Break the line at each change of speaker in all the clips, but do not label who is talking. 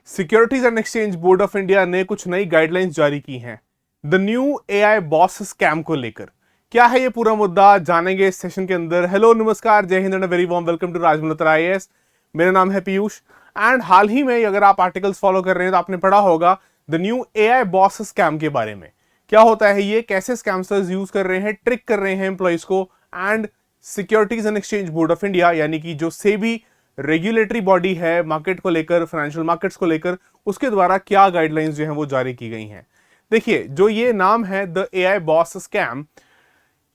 Securities and exchange board of India ने कुछ नई गाइडलाइंस जारी की हैं the new AI boss scam को लेकर। क्या है ये पूरा मुद्दा, जानेंगे इस सेशन के अंदर। हेलो, नमस्कार, जय हिंद and very warm welcome to Raj Malhotra IAS. मेरा नाम है पीयूष एंड हाल ही में अगर आप आर्टिकल्स फॉलो कर रहे हैं तो आपने पढ़ा होगा the new AI boss scam के बारे में। क्या होता है ये, कैसे स्कैमस्टर्स यूज कर रहे हैं, ट्रिक कर रहे हैं एम्प्लॉइज को, and securities and exchange board of India यानी कि जो सेबी रेगुलेटरी बॉडी है मार्केट को लेकर, फाइनेंशियल मार्केट्स को लेकर, उसके द्वारा क्या गाइडलाइंस जो हैं वो जारी की गई हैं। देखिए, जो ये नाम है द एआई बॉस स्कैम,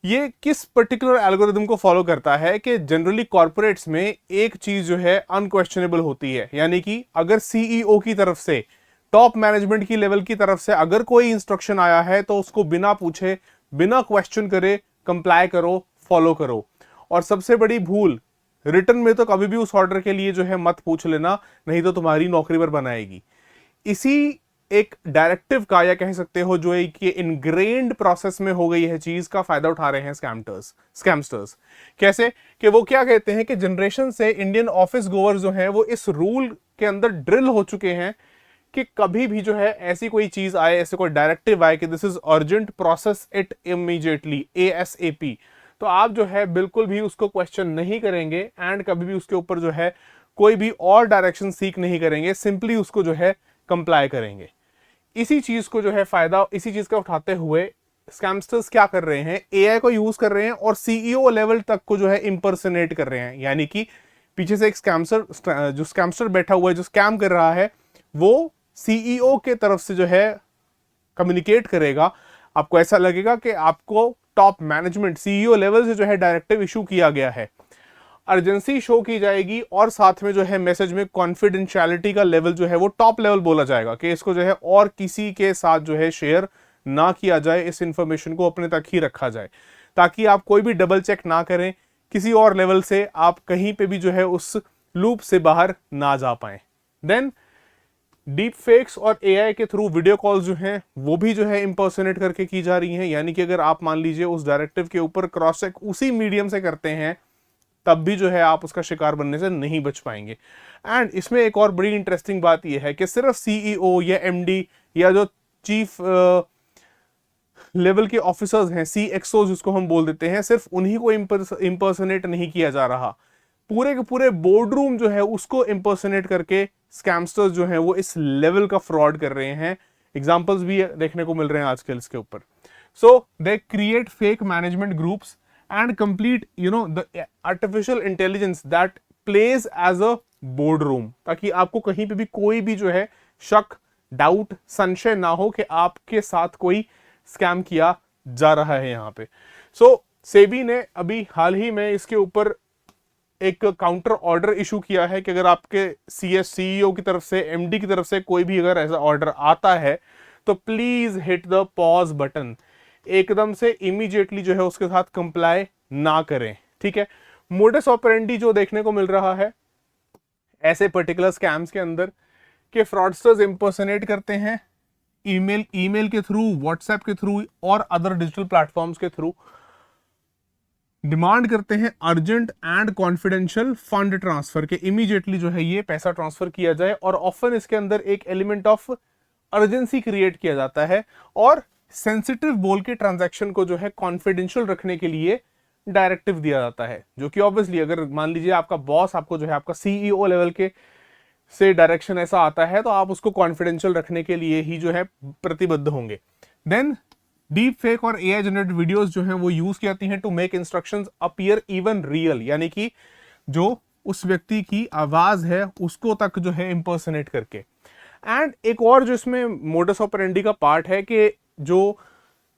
ये किस पर्टिकुलर एल्गोरिथम को फॉलो करता है कि जनरली कॉर्पोरेट्स में एक चीज जो है अनक्वेश्चनेबल होती है, यानी कि अगर सीईओ की तरफ से, टॉप मैनेजमेंट की लेवल की तरफ से अगर कोई इंस्ट्रक्शन आया है तो उसको बिना पूछे, बिना क्वेश्चन करे कंप्लाई करो, फॉलो करो। और सबसे बड़ी भूल, रिटर्न में तो कभी भी उस ऑर्डर के लिए जो है मत पूछ लेना, नहीं तो तुम्हारी नौकरी पर बनाएगी। इसी एक डायरेक्टिव का, या कह सकते हो जो एक इनग्रेन्ड प्रोसेस में हो गई है चीज, का फायदा उठा रहे हैं स्कैमस्टर्स। कैसे कि वो क्या कहते हैं कि जनरेशन से इंडियन ऑफिस गोवर्स जो हैं वो इस रूल के अंदर ड्रिल हो चुके हैं कि कभी भी जो है ऐसी कोई चीज आए, ऐसे कोई डायरेक्टिव आए कि this is urgent, process it immediately, ASAP, तो आप जो है बिल्कुल भी उसको क्वेश्चन नहीं करेंगे एंड कभी भी उसके ऊपर जो है कोई भी और डायरेक्शन सीख नहीं करेंगे, सिंपली उसको जो है कंप्लाई करेंगे। इसी चीज को जो है फायदा, इसी चीज का उठाते हुए स्कैमस्टर्स क्या कर रहे हैं, एआई को यूज कर रहे हैं और सीईओ लेवल तक को जो है इंपर्सनेट कर रहे हैं। यानी कि पीछे से एक स्कैमस्टर बैठा हुआ है जो स्कैम कर रहा है, वो सीईओ के तरफ से जो है कम्युनिकेट करेगा। आपको ऐसा लगेगा कि आपको टॉप मैनेजमेंट, सीईओ लेवल से जो है डायरेक्टिव इशू किया गया है, अर्जेंसी शो की जाएगी और साथ में जो है मैसेज में कॉन्फिडेंशियलिटी का लेवल जो है वो टॉप लेवल बोला जाएगा कि इसको जो है और किसी के साथ जो है शेयर ना किया जाए, इस इंफॉर्मेशन को अपने तक ही रखा जाए, ताकि आप कोई भी डबल चेक ना करें, किसी और लेवल से आप कहीं पे भी जो है उस लूप से बाहर ना जा पाए। देन डीप फेक्स और एआई के थ्रू वीडियो कॉल्स जो हैं वो भी जो है इंपर्सनेट करके की जा रही हैं। यानी कि अगर आप मान लीजिए उस डायरेक्टिव के ऊपर क्रॉस चेक उसी मीडियम से करते हैं, तब भी जो है आप उसका शिकार बनने से नहीं बच पाएंगे। एंड इसमें एक और बड़ी इंटरेस्टिंग बात यह है कि सिर्फ सीईओ या एमडी या जो चीफ लेवल के ऑफिसर्स हैं, CXO जिसको हम बोल देते हैं, सिर्फ उन्हीं को इंपर्सनेट नहीं किया जा रहा, पूरे के पूरे बोर्ड रूम जो है उसको इंपर्सनेट करके स्कैमस्टर्स जो हैं वो इस लेवल का फ्रॉड कर रहे हैं। एग्जांपल्स भी देखने को मिल रहे हैं आजकल इसके ऊपर। So they create fake management groups and complete the artificial intelligence that plays as a board room, ताकि आपको कहीं पे भी कोई भी जो है शक, डाउट, संशय ना हो कि आपके साथ कोई स्कैम किया जा रहा है यहाँ पे। सो सेबी ने अभी हाल ही में इसके ऊपर एक काउंटर ऑर्डर इशू किया है कि अगर आपके सीईओ की तरफ से, एमडी की तरफ से कोई भी अगर ऐसा ऑर्डर आता है तो please hit the pause button, एकदम से इमीडिएटली जो है उसके साथ कंप्लाई ना करें। ठीक है। मोडस ऑपरेंडी जो देखने को मिल रहा है ऐसे पर्टिकुलर स्कैम्स के अंदर कि फ्रॉडस्टर्स इंपर्सनेट करते हैं ईमेल के थ्रू, व्हाट्सएप के थ्रू और अदर डिजिटल प्लेटफॉर्म्स के थ्रू, डिमांड करते हैं urgent and confidential fund transfer के, इमीडिएटली जो है ये पैसा ट्रांसफर किया जाए। और ऑफन इसके अंदर एक एलिमेंट ऑफ अर्जेंसी क्रिएट किया जाता है और सेंसिटिव बोल के ट्रांजैक्शन को जो है कॉन्फिडेंशियल रखने के लिए डायरेक्टिव दिया जाता है, जो कि ऑब्वियसली अगर मान लीजिए आपका बॉस आपको जो है आपका सीईओ लेवल के से डायरेक्शन ऐसा आता है तो आप उसको कॉन्फिडेंशियल रखने के लिए ही जो है प्रतिबद्ध होंगे। देन डीप फेक और एआई जनरेटेड वीडियोस जो हैं वो यूज की जाती हैं to make instructions appear even real, यानी कि जो उस व्यक्ति की आवाज है उसको तक जो है इंपर्सनेट करके। एंड एक और जो इसमें मोडस ऑपरेंडी का पार्ट है कि जो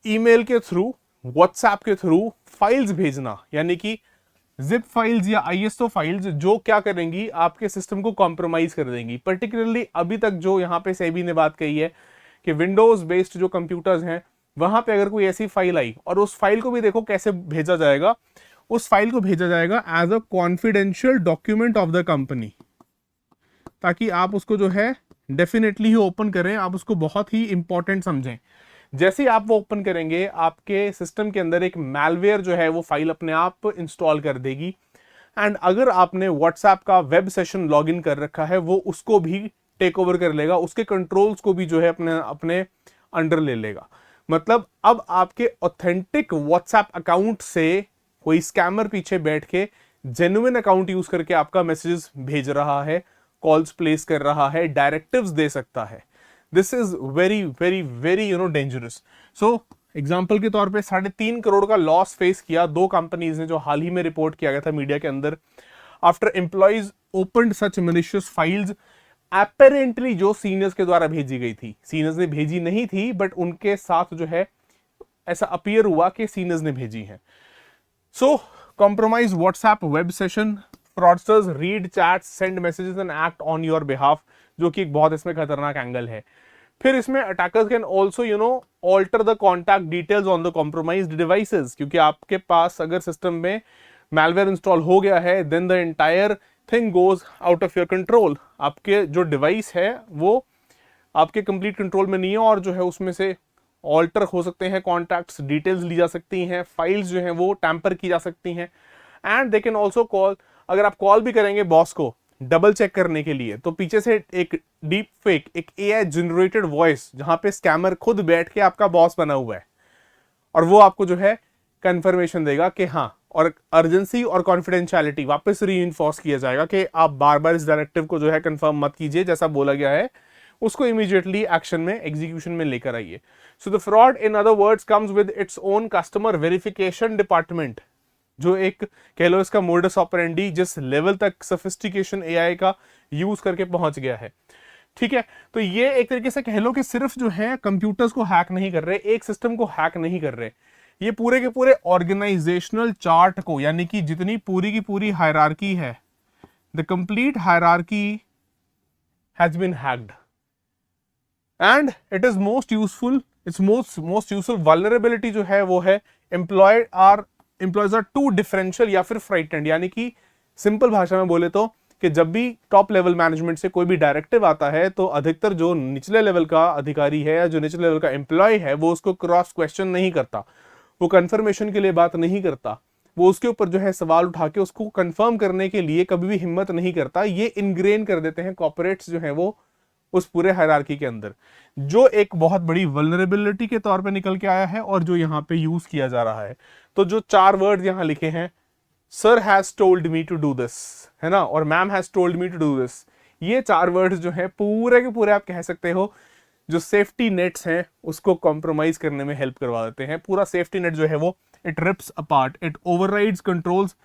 ईमेल के थ्रू, व्हाट्सएप के थ्रू फाइल्स भेजना, यानी कि जिप फाइल्स या ISO फाइल्स, जो क्या करेंगी आपके सिस्टम को कॉम्प्रोमाइज कर देंगी। पर्टिकुलरली अभी तक जो यहाँ पे सेबी ने बात कही है कि विंडोज बेस्ड जो कंप्यूटर्स हैं वहां पे अगर कोई ऐसी फाइल आई और उस फाइल को भी देखो कैसे भेजा जाएगा, उस फाइल को भेजा जाएगा as a confidential document of the company, ताकि आप उसको जो है डेफिनेटली ही ओपन करें, आप उसको बहुत ही इंपॉर्टेंट समझें। जैसे ही आप वो ओपन करेंगे आपके सिस्टम के अंदर एक मैलवेयर जो है वो फाइल अपने आप इंस्टॉल कर देगी। एंड अगर आपने व्हाट्सएप का वेब सेशन लॉगिन कर रखा है वो उसको भी टेक ओवर कर लेगा, उसके कंट्रोल्स को भी जो है अपने अपने अंडर ले लेगा। मतलब अब आपके ऑथेंटिक व्हाट्सएप अकाउंट से कोई स्कैमर पीछे बैठ के जेन्युइन अकाउंट यूज करके आपका मैसेजेस भेज रहा है, कॉल्स प्लेस कर रहा है, डायरेक्टिव्स दे सकता है। This is very very very dangerous. So example के तौर पे 3.5 करोड़ का लॉस फेस किया दो कंपनीज ने, जो हाल ही में रिपोर्ट किया गया था मीडिया के अंदर, आफ्टर एम्प्लॉइज ओपनड सच मैलिशियस फाइल्स, एपरेंटली जो सीनियर्स के द्वारा भेजी गई थी। सीनियर्स ने भेजी नहीं थी, बट उनके साथ जो है ऐसा अपीयर हुआ कि सीनियर्स ने भेजी है। So compromise WhatsApp web session, fraudsters read chats, send messages and act on your behalf, जो कि एक बहुत इसमें खतरनाक एंगल है। फिर इसमें attackers can also alter the contact details on the compromised devices, क्योंकि आपके पास अगर सिस्टम में मैलवेयर इंस्टॉल हो गया है, then the entire thing goes out of your control. आपके जो डिवाइस है वो आपके कंप्लीट कंट्रोल में नहीं है, और जो है उसमें से ऑल्टर हो सकते हैं, कॉन्टैक्ट्स डिटेल्स ली जा सकती हैं, फाइल्स जो हैं वो टैंपर की जा सकती हैं, and they can also call, अगर आप कॉल भी करेंगे बॉस को डबल चेक करने के लिए, तो पीछे से एक डीप फेक, एक एआई जनरेटेड वॉइस, जहां पे स्कैमर खुद बैठ के आपका बॉस बना हुआ है, और वो आपको जो है कंफर्मेशन देगा कि हाँ, और अर्जेंसी और कॉन्फिडेंशियलिटी वापस रीइंफोर्स किया जाएगा कि आप बार बार इस डायरेक्टिव को जो है कंफर्म मत कीजिए, जैसा बोला गया है उसको इमीडिएटली एक्शन में, एग्जीक्यूशन में लेकर आइए। So the fraud in other words comes with its own customer verification department, जो एक कह लो इसका मोडस ऑपरेंडी जिस लेवल तक सोफिस्टिकेशन एआई का यूज करके पहुंच गया है। ठीक है, तो ये एक तरीके से कह लो कि सिर्फ जो है कंप्यूटर्स को हैक नहीं कर रहे, एक सिस्टम को हैक नहीं कर रहे, ये पूरे के पूरे ऑर्गेनाइजेशनल चार्ट को, यानी कि जितनी पूरी की पूरी हायरार्की है, the complete hierarchy has been hacked, and it is most useful, it's most useful vulnerability जो है वो है एम्प्लॉयज आर टू डिफरेंशियल या फिर फ्राइटेंड। यानी कि सिंपल भाषा में बोले तो कि जब भी टॉप लेवल मैनेजमेंट से कोई भी डायरेक्टिव आता है, तो अधिकतर जो निचले लेवल का अधिकारी है या जो निचले लेवल का एम्प्लॉय है, वो उसको क्रॉस क्वेश्चन नहीं करता, वो कंफर्मेशन के लिए बात नहीं करता, वो उसके ऊपर जो है सवाल उठा के उसको कंफर्म करने के लिए कभी भी हिम्मत नहीं करता। ये इनग्रेन कर देते हैं कॉर्पोरेट्स जो है वो उस पूरे हायरार्की के अंदर, जो एक बहुत बड़ी वल्नरेबिलिटी के तौर पे निकल के आया है और जो यहाँ पे यूज किया जा रहा है। तो जो 4 वर्ड यहाँ लिखे हैं, sir has told me to do this, है ना, और ma'am has told me to do this, ये 4 वर्ड्स जो है पूरे के पूरे आप कह सकते हो जो सेफ्टी नेट्स हैं उसको कॉम्प्रोमाइज करने में हेल्प करवा देते हैं। पूरा सेफ्टी नेट जो है वो it rips apart, it overrides controls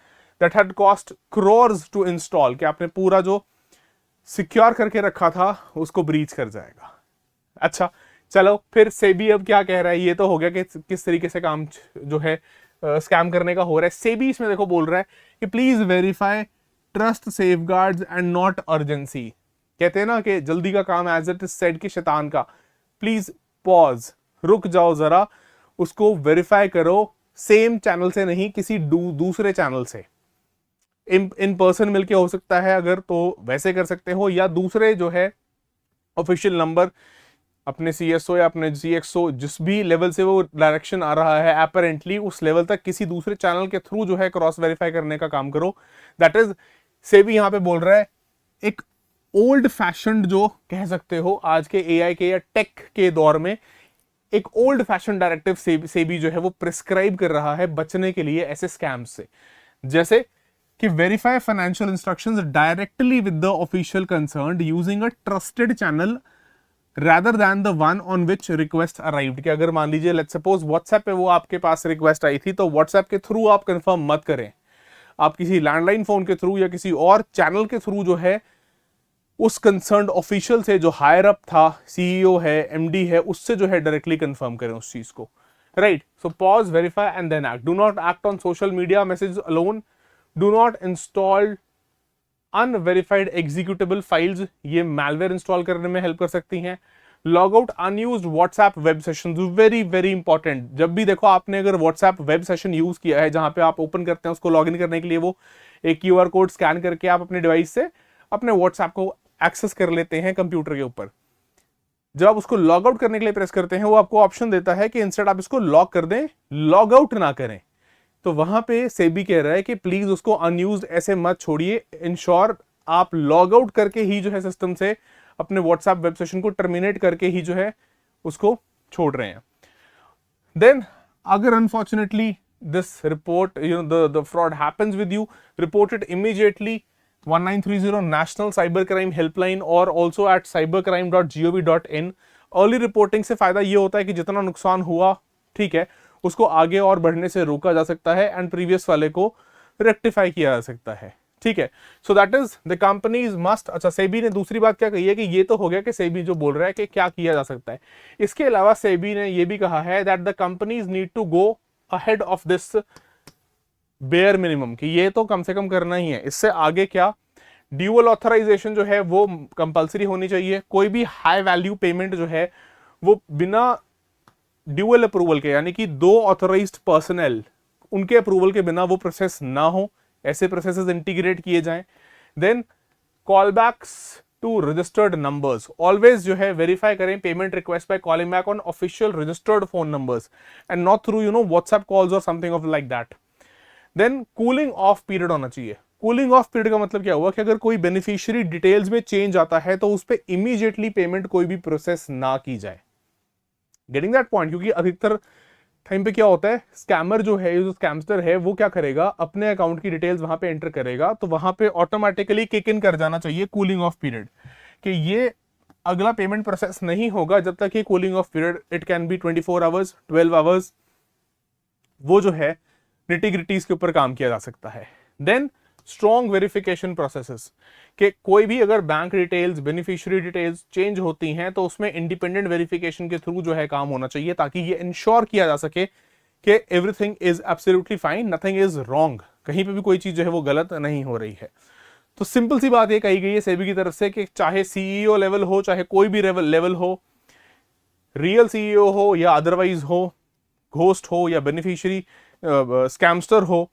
that had cost crores to install, कि आपने पूरा जो सिक्योर करके रखा था उसको ब्रीच कर जाएगा। अच्छा चलो, फिर सेबी अब क्या कह रहा है, ये तो हो गया कि किस तरीके से काम जो है स्कैम करने का हो रहा है। सेबी इसमें देखो बोल रहा है कि please verify trust, safeguards and not urgency. कहते हैं ना कि जल्दी का काम एज इट इज सेड कि शैतान का, प्लीज पॉज, रुक जाओ जरा, उसको वेरीफाई करो, सेम चैनल से नहीं, किसी दूसरे चैनल से, इन पर्सन मिलके हो सकता है अगर तो वैसे कर सकते हो, या दूसरे जो है ऑफिशियल नंबर अपने सीएसओ या अपने जीएक्सओ जिस भी लेवल से वो डायरेक्शन आ रहा है अपेरेंटली, उस लेवल तक किसी दूसरे चैनल के थ्रू जो है क्रॉस वेरीफाई करने का काम करो। दैट इज सेबी यहाँ पे बोल रहा है एक ओल्ड फैशन, जो कह सकते हो आज के एआई के या टेक के दौर में एक ओल्ड फैशन डायरेक्टिव सेबी जो है वो प्रिस्क्राइब कर रहा है बचने के लिए ऐसे स्कैम्स से, जैसे कि verify financial instructions directly with the official concerned using a trusted channel rather than the one on which request arrived। कि अगर मान लीजिए लेट्स सपोज व्हाट्सएप पे वो आपके पास रिक्वेस्ट आई थी, तो व्हाट्सएप के थ्रू आप कंफर्म मत करें, आप किसी लैंडलाइन फोन के थ्रू या किसी और चैनल के थ्रू जो है उस कंसर्न्ड ऑफिशियल से, जो हायर अप था, सीईओ है, एमडी है, उससे जो है डायरेक्टली कंफर्म करें उस चीज को, right. So pause, verify and then act. Do not act on social media message alone, do not install unverified executable files, ये मैलवेयर इंस्टॉल करने में हेल्प कर सकती हैं। Log out unused WhatsApp web session, very very important. जब भी देखो आपने अगर व्हाट्सएप वेब सेशन यूज किया है, जहां पे आप ओपन करते हैं उसको लॉगिन करने के लिए वो एक क्यूआर कोड स्कैन करके आप अपने डिवाइस से अपने व्हाट्सएप को एक्सेस कर लेते हैं कंप्यूटर के ऊपर। जब आप उसको लॉग आउट करने के लिए प्रेस करते हैं, वो आपको ऑप्शन देता है कि इंस्टेड आप इसको लॉक कर दें, लॉग आउट ना करें। तो वहां पे सेबी कह रहा है कि प्लीज उसको अनयूज्ड ऐसे मत छोड़िए, इंश्योर आप लॉग आउट करके ही जो है सिस्टम से अपने व्हाट्सएप वेब सेशन को टर्मिनेट करके ही जो है उसको छोड़ रहे हैं। देन अगर unfortunately this report the fraud happens with you, report it immediately 1930 national cyber crime helpline और also at cybercrime.gov.in। Early reporting से फायदा ये होता है कि जितना नुकसान हुआ, ठीक है, उसको आगे और बढ़ने से रोका जा सकता है एंड प्रीवियस वाले को रेक्टिफाई किया जा सकता है, ठीक है। सो that is the companies must. अच्छा, सेबी ने दूसरी बात क्या कही है कि ये तो हो गया कि सेबी जो बोल रहा है कि क्या किया जा सकता है। इसके अलावा सेबी ने ये भी कहा है that the companies need to go ahead of this bare minimum, कि ये तो कम से कम करना ही है। इससे आगे क्या, ड्यूअल ऑथराइजेशन जो है वो कंपलसरी होनी चाहिए। कोई भी हाई वैल्यू पेमेंट जो है वो बिना ड्यूअल अप्रूवल के, यानी कि दो ऑथराइज्ड पर्सनल उनके अप्रूवल के बिना वो प्रोसेस ना हो, ऐसे प्रोसेसेस इंटीग्रेट किए जाएं। Then callbacks to registered numbers, always जो है वेरीफाई करें payment request by calling back on official registered phone numbers and not through WhatsApp calls और something of like that. Then cooling off period होना चाहिए। Cooling off period का मतलब क्या हुआ कि अगर कोई बेनिफिशियरी डिटेल्स में चेंज आता है तो उस पर इमीडिएटली पेमेंट कोई भी प्रोसेस ना की जाए। Getting that point? क्योंकि अधिकतर टाइम पे क्या होता है, स्कैमर जो है, जो स्कैमस्टर है, वो क्या करेगा, अपने अकाउंट की डिटेल्स वहां पे एंटर करेगा, तो वहां पे ऑटोमेटिकली किक इन कर जाना चाहिए कूलिंग ऑफ पीरियड, कि ये अगला पेमेंट प्रोसेस नहीं होगा जब तक ये cooling off period, it can be 24 hours, 12 hours, वो जो है निटिग्रिटीज के ऊपर काम किया जा सकता है। देन स्ट्रॉन्ग वेरिफिकेशन प्रोसेसेस, कि कोई भी अगर bank details, beneficiary details change होती हैं तो उसमें इंडिपेंडेंट वेरिफिकेशन के थ्रू जो है काम होना चाहिए, ताकि ये इंश्योर किया जा सके कि everything is absolutely fine, nothing is wrong, कहीं पे भी कोई चीज जो है वो गलत नहीं हो रही है। तो सिंपल सी बात ये कही गई है सेबी की तरफ से कि चाहे सीईओ लेवल हो, चाहे कोई भी लेवल हो, रियल सीईओ हो या अदरवाइज हो, घोस्ट हो या बेनिफिशियरी स्कैमस्टर हो,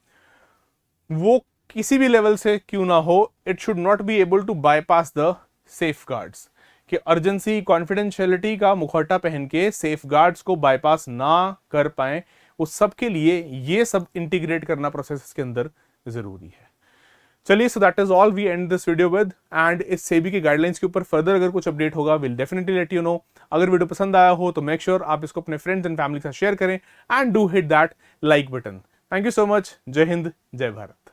वो किसी भी लेवल से क्यों ना हो, it should not be able to bypass the safeguards, कि अर्जेंसी कॉन्फिडेंशियलिटी का मुखौटा पहन के सेफगार्ड्स को बाईपास ना कर पाए। उस सब के लिए ये सब इंटीग्रेट करना प्रोसेस के अंदर जरूरी है। चलिए, so that is all we end this video with, and इस सेबी की गाइडलाइंस के ऊपर फर्दर अगर कुछ अपडेट होगा will definitely let you know. अगर वीडियो पसंद आया हो तो मेक श्योर आप इसको अपने फ्रेंड्स एंड फैमिली के साथ शेयर करें and do hit that like button. Thank you so much. जय हिंद, जय भारत।